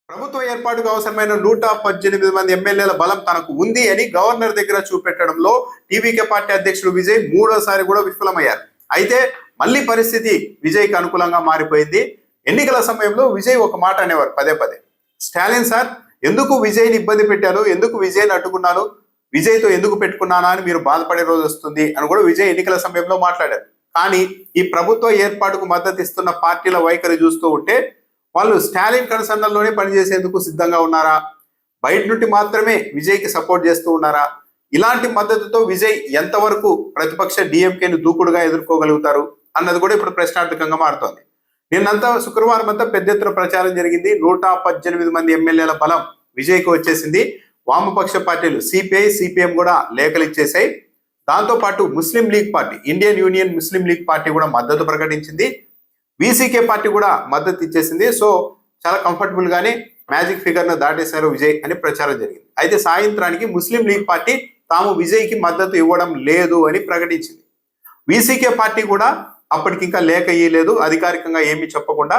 ప్రభుత్వ ఏర్పాటుకు అవసరమైన 118 మంది ఎమ్మెల్యేల బలం తనకు ఉంది అని గవర్నర్ దగ్గర చూపెట్టడంలో టీవీకే పార్టీ అధ్యక్షుడు విజయ్ మూడోసారి కూడా విఫలమయ్యారు. అయితే మళ్ళీ పరిస్థితి విజయ్కి అనుకూలంగా మారిపోయింది. ఎన్నికల సమయంలో విజయ్ ఒక మాట అనేవారు పదే పదే, స్టాలిన్ సార్ ఎందుకు విజయ్ని ఇబ్బంది పెట్టారు, ఎందుకు విజయ్ని అడ్డుకున్నాను, విజయ్తో ఎందుకు పెట్టుకున్నానా అని మీరు బాధపడే రోజు వస్తుంది అని కూడా విజయ్ ఎన్నికల సమయంలో మాట్లాడారు. కానీ ఈ ప్రభుత్వ ఏర్పాటుకు మద్దతు ఇస్తున్న పార్టీల వైఖరి చూస్తూ ఉంటే వాళ్ళు స్టాలిన్ కన్సర్న్లోనే పనిచేసేందుకు సిద్ధంగా ఉన్నారా, బయట నుండి మాత్రమే విజయ్కి సపోర్ట్ చేస్తూ ఉన్నారా, ఇలాంటి మద్దతుతో విజయ్ ఎంతవరకు ప్రతిపక్ష డిఎంకేను దూకుడుగా ఎదుర్కోగలుగుతారు అన్నది కూడా ఇప్పుడు ప్రశ్నార్థకంగా మారుతోంది. నిన్నంతా శుక్రవారం అంతా పెద్ద ఎత్తున ప్రచారం జరిగింది. 118 మంది ఎమ్మెల్యేల బలం విజయ్కి వచ్చేసింది. వామపక్ష పార్టీలు సిపిఐ సిపిఎం కూడా లేఖలు ఇచ్చేసాయి. దాంతోపాటు ముస్లిం లీగ్ పార్టీ, ఇండియన్ యూనియన్ ముస్లిం లీగ్ పార్టీ కూడా మద్దతు ప్రకటించింది. వీసీకే పార్టీ కూడా మద్దతు ఇచ్చేసింది. సో చాలా కంఫర్టబుల్ గానే మ్యాజిక్ ఫిగర్ ను దాటేశారు విజయ్ అని ప్రచారం జరిగింది. అయితే సాయంత్రానికి ముస్లిం లీగ్ పార్టీ తాము విజయ్కి మద్దతు ఇవ్వడం లేదు అని ప్రకటించింది. వీసీకే పార్టీ కూడా అప్పటికింకా లేఖ ఇయ్యలేదు, అధికారికంగా ఏమీ చెప్పకుండా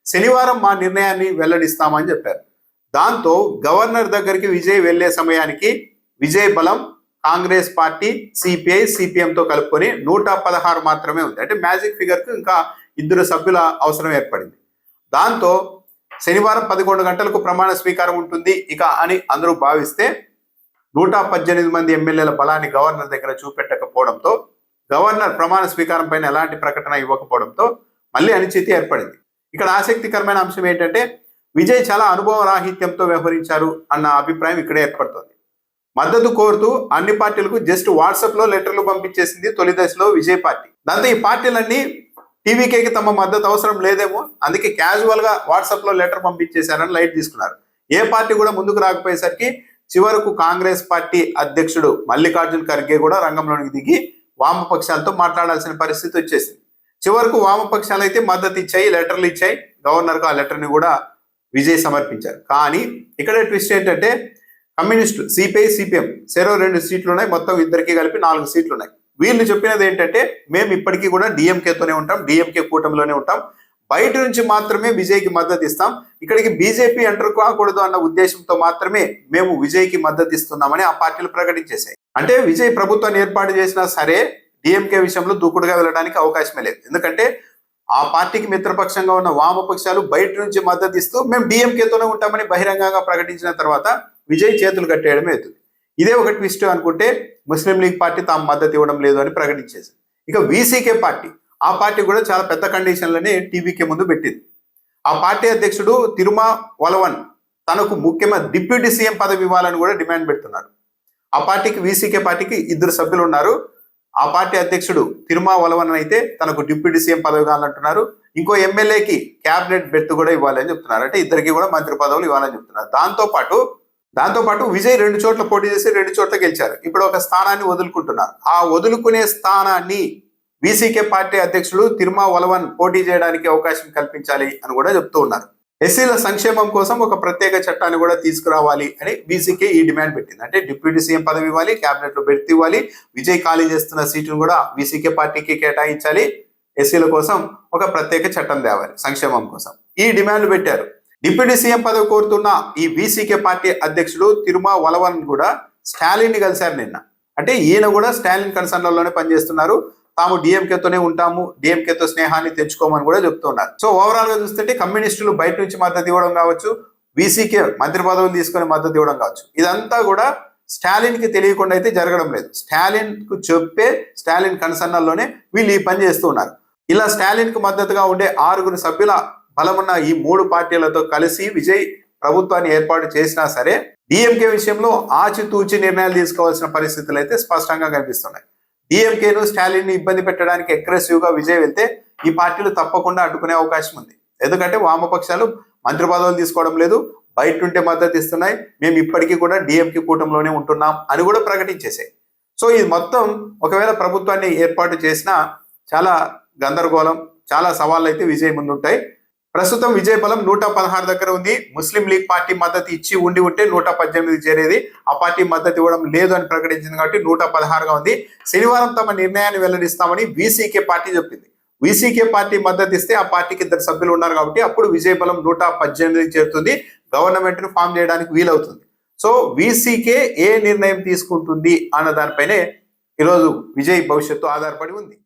శనివారం మా నిర్ణయాన్ని వెల్లడిస్తామని చెప్పారు. దాంతో గవర్నర్ దగ్గరికి విజయ్ వెళ్లే సమయానికి విజయ్ బలం కాంగ్రెస్ పార్టీ, సిపిఐ సిపిఎంతో కలుపుకొని 116 మాత్రమే ఉంది. అంటే మ్యాజిక్ ఫిగర్ కు ఇంకా 2 సభ్యుల అవసరం ఏర్పడింది. దాంతో శనివారం 11 గంటలకు ప్రమాణ స్వీకారం ఉంటుంది ఇక అని అందరూ భావిస్తే 118 మంది ఎమ్మెల్యేల బలాన్ని గవర్నర్ దగ్గర చూపెట్టకపోవడంతో, గవర్నర్ ప్రమాణ స్వీకారం పైన ఎలాంటి ప్రకటన ఇవ్వకపోవడంతో మళ్ళీ అనిశ్చితి ఏర్పడింది. ఇక్కడ ఆసక్తికరమైన అంశం ఏంటంటే విజయ్ చాలా అనుభవ రాహిత్యంతో వ్యవహరించారు అన్న అభిప్రాయం ఇక్కడే ఏర్పడుతోంది. మద్దతు కోరుతూ అన్ని పార్టీలకు జస్ట్ వాట్సాప్ లో లెటర్లు పంపించేసింది తొలి దశలో విజయ్ పార్టీ. దాంతో ఈ పార్టీలన్నీ టీవీకేకి తమ మద్దతు అవసరం లేదేమో, అందుకే క్యాజువల్ గా వాట్సాప్ లో లెటర్ పంపించేశారని లైట్ తీసుకున్నారు. ఏ పార్టీ కూడా ముందుకు రాకపోయేసరికి చివరకు కాంగ్రెస్ పార్టీ అధ్యక్షుడు మల్లికార్జున్ ఖర్గే కూడా రంగంలోనికి దిగి వామపక్షాలతో మాట్లాడాల్సిన పరిస్థితి వచ్చేసింది. చివరకు వామపక్షాలు అయితే మద్దతు ఇచ్చాయి, లెటర్లు ఇచ్చాయి. గవర్నర్కు ఆ లెటర్ని కూడా విజయ్ సమర్పించారు. కానీ ఇక్కడ ట్విస్ట్ ఏంటంటే కమ్యూనిస్టులు సిపిఐ సిపిఎం చెరో 2 సీట్లు ఉన్నాయి, మొత్తం ఇద్దరికి కలిపి 4 సీట్లు ఉన్నాయి. వీళ్ళు చెప్పినది ఏంటంటే మేము ఇప్పటికీ కూడా డిఎంకేతోనే ఉంటాం, డిఎంకే కూటమిలోనే ఉంటాం, బయట నుంచి మాత్రమే విజయ్కి మద్దతు ఇస్తాం, ఇక్కడికి బీజేపీ ఎంటర్ కాకూడదు అన్న ఉద్దేశంతో మాత్రమే మేము విజయ్కి మద్దతు ఇస్తున్నామని ఆ పార్టీలు ప్రకటించేశాయి. అంటే విజయ్ ప్రభుత్వాన్ని ఏర్పాటు చేసినా సరే డిఎంకే విషయంలో దూకుడుగా వెళ్ళడానికి అవకాశమే లేదు. ఎందుకంటే ఆ పార్టీకి మిత్రపక్షంగా ఉన్న వామపక్షాలు బయట నుంచి మద్దతు ఇస్తూ మేము డిఎంకేతోనే ఉంటామని బహిరంగంగా ప్రకటించిన తర్వాత విజయ్ చేతులు కట్టేయడమే అవుతుంది. ఇదే ఒక ట్విస్ట్ అనుకుంటే ముస్లిం లీగ్ పార్టీ తాము మద్దతు ఇవ్వడం లేదు అని ప్రకటించేసింది. ఇక వీసీకే పార్టీ, ఆ పార్టీ కూడా చాలా పెద్ద కండిషన్లనే టీవీకే ముందు పెట్టింది. ఆ పార్టీ అధ్యక్షుడు తిరుమా వలవన్ తనకు ముఖ్యమైన డిప్యూటీ సీఎం పదవి ఇవ్వాలని కూడా డిమాండ్ పెడుతున్నారు. ఆ పార్టీకి వీసీకే పార్టీకి 2 సభ్యులు ఉన్నారు. ఆ పార్టీ అధ్యక్షుడు తిరుమా వలవన్ అయితే తనకు డిప్యూటీ సీఎం పదవి కావాలంటున్నారు. ఇంకో ఎమ్మెల్యేకి క్యాబినెట్ బెర్త్ కూడా ఇవ్వాలని చెప్తున్నారు. అంటే ఇద్దరికి కూడా మంత్రి పదవులు ఇవ్వాలని చెప్తున్నారు. దాంతోపాటు విజయ్ 2 చోట్ల పోటీ చేసి 2 చోట్ల గెలిచారు. ఇప్పుడు ఒక స్థానాన్ని వదులుకుంటున్నారు. ఆ వదులుకునే స్థానాన్ని వీసీకే పార్టీ అధ్యక్షుడు తిరుమా వలవన్ పోటీ చేయడానికి అవకాశం కల్పించాలి అని కూడా చెప్తూ ఉన్నారు. ఎస్సీల సంక్షేమం కోసం ఒక ప్రత్యేక చట్టాన్ని కూడా తీసుకురావాలి అని వీసీకే ఈ డిమాండ్ పెట్టింది. అంటే డిప్యూటీ సీఎం పదవి ఇవ్వాలి, క్యాబినెట్ లో బెర్త్ ఇవ్వాలి, విజయ్ ఖాళీ చేస్తున్న సీటును కూడా వీసీకే పార్టీకి కేటాయించాలి, ఎస్సీల కోసం ఒక ప్రత్యేక చట్టం తేవాలి సంక్షేమం కోసం, ఈ డిమాండ్లు పెట్టారు. డిప్యూటీ సీఎం పదవి కోరుతున్న ఈ వీసీకే పార్టీ అధ్యక్షుడు తిరుమా వలవన్ కూడా స్టాలిన్ ని కలిశారు నిన్న. అంటే ఈయన కూడా స్టాలిన్ కన్సర్న్లలోనే పనిచేస్తున్నారు, తాము డిఎంకేతోనే ఉంటాము, డిఎంకేతో స్నేహాన్ని తెచ్చుకోమని కూడా చెప్తున్నారు. సో ఓవరాల్ గా చూస్తుంటే కమ్యూనిస్టులు బయట నుంచి మద్దతు ఇవ్వడం కావచ్చు, వీసీకే మంత్రి పదవులు తీసుకొని మద్దతు ఇవ్వడం కావచ్చు, ఇదంతా కూడా స్టాలిన్ కి తెలియకుండా అయితే జరగడం లేదు. స్టాలిన్ కు చెప్పే స్టాలిన్ కన్సర్న్లలోనే వీళ్ళు ఈ పని చేస్తూ ఉన్నారు. ఇలా స్టాలిన్ కు మద్దతుగా ఉండే 6 సభ్యుల బలమున్న ఈ 3 పార్టీలతో కలిసి విజయ్ ప్రభుత్వాన్ని ఏర్పాటు చేసినా సరే డిఎంకే విషయంలో ఆచితూచి నిర్ణయాలు తీసుకోవాల్సిన పరిస్థితులు అయితే స్పష్టంగా కనిపిస్తున్నాయి. డిఎంకేను స్టాలిన్ ని ఇబ్బంది పెట్టడానికి అగ్రెసివ్ గా విజయ్ వెళ్తే ఈ పార్టీలు తప్పకుండా అడ్డుకునే అవకాశం ఉంది. ఎందుకంటే వామపక్షాలు మంత్రి పదవులు తీసుకోవడం లేదు, బయట ఉంటే మద్దతు ఇస్తున్నాయి, మేము ఇప్పటికీ కూడా డిఎంకే కూటమిలోనే ఉంటున్నాం అని కూడా ప్రకటించేసాయి. సో ఇది మొత్తం ఒకవేళ ప్రభుత్వాన్ని ఏర్పాటు చేసినా చాలా గందరగోళం, చాలా సవాళ్ళు అయితే విజయ్ ముందుంటాయి. ప్రస్తుతం విజయ్ బలం 116 దగ్గర ఉంది. ముస్లిం లీగ్ పార్టీ మద్దతు ఇచ్చి ఉంటే 118 చేరేది. ఆ పార్టీ మద్దతు ఇవ్వడం లేదు అని ప్రకటించింది కాబట్టి 116గా ఉంది. శనివారం తమ నిర్ణయాన్ని వెల్లడిస్తామని వీసీకే పార్టీ చెప్పింది. వీసీకే పార్టీ మద్దతు ఇస్తే ఆ పార్టీకి 2 సభ్యులు ఉన్నారు కాబట్టి అప్పుడు విజయ్ బలం 118 చేరుతుంది. గవర్నమెంట్ ను ఫామ్ చేయడానికి వీలవుతుంది. సో వీసీకే ఏ నిర్ణయం తీసుకుంటుంది అన్న దానిపైనే ఈరోజు విజయ్ భవిష్యత్తు ఆధారపడి ఉంది.